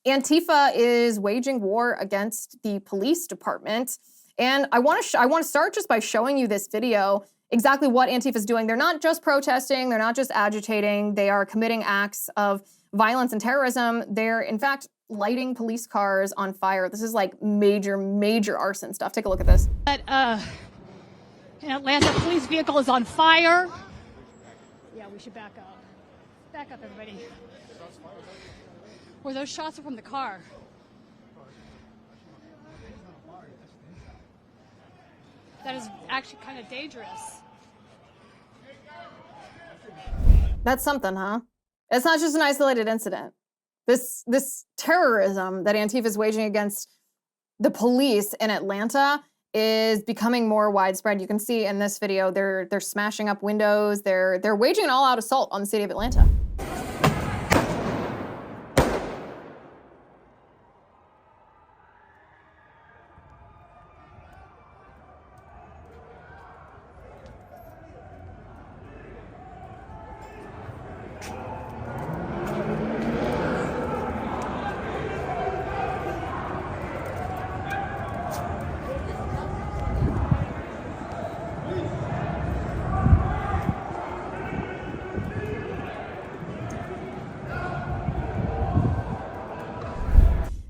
Antifa is waging war against the police department. And I want to start just by showing you this video, exactly what Antifa is doing. They're not just protesting, they're not just agitating, they are committing acts of violence and terrorism. They're, in fact, lighting police cars on fire. This is like major, major arson stuff. Take a look at this. An Atlanta police vehicle is on fire. Yeah, we should back up. Back up, everybody. Where those shots are from the car. That is actually kind of dangerous. That's something, huh? It's not just an isolated incident. This terrorism that Antifa is waging against the police in Atlanta is becoming more widespread. You can see in this video, they're smashing up windows. They're waging an all-out assault on the city of Atlanta.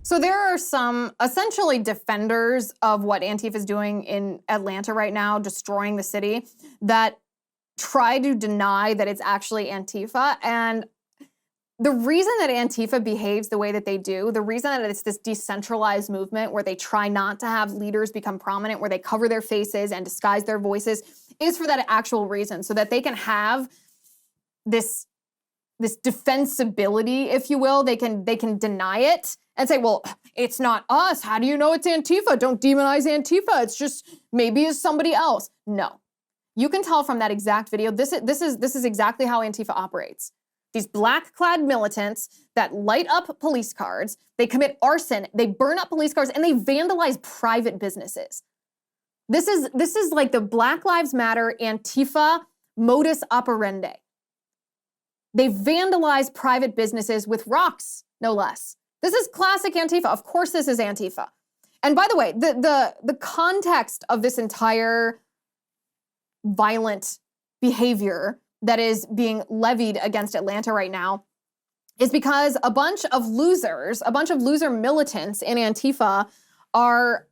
So there are some essentially defenders of what Antifa is doing in Atlanta right now, destroying the city, that try to deny that it's actually Antifa. And the reason that Antifa behaves the way that they do, the reason that it's this decentralized movement where they try not to have leaders become prominent, where they cover their faces and disguise their voices, is for that actual reason, so that they can have this defensibility, if you will. They can deny it and say, well, it's not us. How do you know it's Antifa? Don't demonize Antifa. It's just, maybe it's somebody else. No. You can tell from that exact video, this is exactly how Antifa operates. These black-clad militants that light up police cars, they commit arson, they burn up police cars, and they vandalize private businesses. This is like the Black Lives Matter Antifa modus operandi. They vandalize private businesses with rocks, no less. This is classic Antifa. Of course this is Antifa. And by the way, the context of this entire violent behavior that is being levied against Atlanta right now is because a bunch of loser militants in Antifa are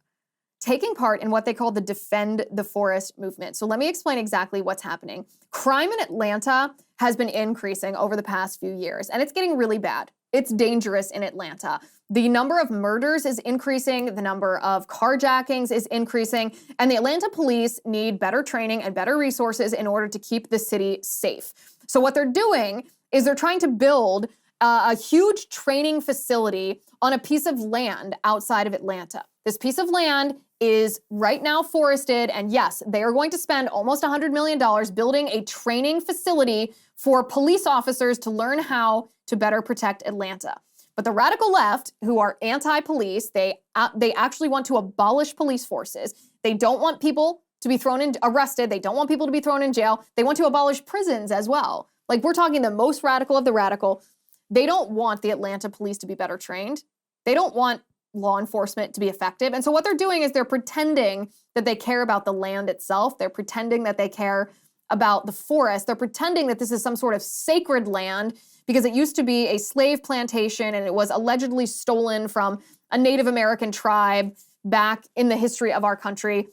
taking part in what they call the Defend the Forest movement. So let me explain exactly what's happening. Crime in Atlanta has been increasing over the past few years, and it's getting really bad. It's dangerous in Atlanta. The number of murders is increasing, the number of carjackings is increasing, and the Atlanta police need better training and better resources in order to keep the city safe. So what they're doing is they're trying to build a huge training facility on a piece of land outside of Atlanta. This piece of land is right now forested, and yes, they are going to spend almost $100 million building a training facility for police officers to learn how to better protect Atlanta. But the radical left, who are anti-police, they actually want to abolish police forces. They don't want people to be arrested. They don't want people to be thrown in jail. They want to abolish prisons as well. Like, we're talking the most radical of the radical. They don't want the Atlanta police to be better trained. They don't want law enforcement to be effective. And so what they're doing is they're pretending that they care about the land itself. They're pretending that they care about the forest. They're pretending that this is some sort of sacred land because it used to be a slave plantation and it was allegedly stolen from a Native American tribe back in the history of our country.